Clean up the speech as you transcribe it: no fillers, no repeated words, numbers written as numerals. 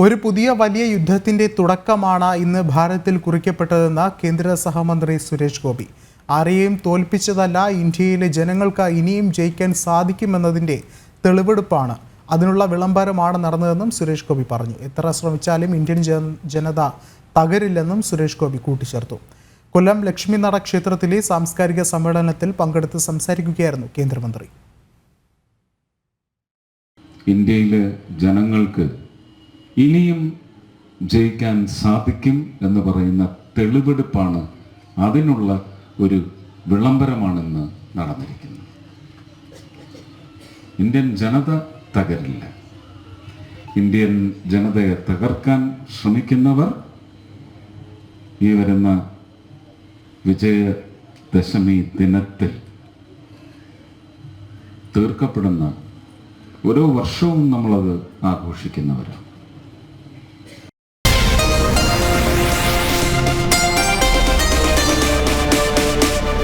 ഒരു പുതിയ വലിയ യുദ്ധത്തിന്റെ തുടക്കമാണ് ഇന്ന് ഭാരതത്തിൽ കുറിക്കപ്പെട്ടതെന്ന് കേന്ദ്ര സഹമന്ത്രി സുരേഷ് ഗോപി. ആരെയും തോൽപ്പിച്ചതല്ല, ഇന്ത്യയിലെ ജനങ്ങൾക്ക് ഇനിയും ജയിക്കാൻ സാധിക്കുമെന്നതിന്റെ തെളിവെടുപ്പാണ്, അതിനുള്ള വിളംബരമാണ് നടന്നതെന്നും സുരേഷ് ഗോപി പറഞ്ഞു. എത്ര ശ്രമിച്ചാലും ഇന്ത്യൻ ജനത തകരില്ലെന്നും സുരേഷ് ഗോപി കൂട്ടിച്ചേർത്തു. കൊല്ലം ലക്ഷ്മിനട ക്ഷേത്രത്തിലെ സാംസ്കാരിക സമ്മേളനത്തിൽ പങ്കെടുത്ത് സംസാരിക്കുകയായിരുന്നു കേന്ദ്രമന്ത്രി. ഇന്ത്യയിലെ ജനങ്ങൾക്ക് ഇനിയും ജയിക്കാൻ സാധിക്കും എന്ന് പറയുന്ന തെളിവെടുപ്പാണ്, അതിനുള്ള ഒരു വിളംബരമാണെന്ന് നടന്നിരിക്കുന്നത്. ഇന്ത്യൻ ജനത തകരില്ല. ഇന്ത്യൻ ജനതയെ തകർക്കാൻ ശ്രമിക്കുന്നവർ ഈ വരുന്ന വിജയദശമി ദിനത്തിൽ തീർക്കപ്പെടുന്ന ഓരോ വർഷവും നമ്മളത് ആഘോഷിക്കുന്നവരാണ്.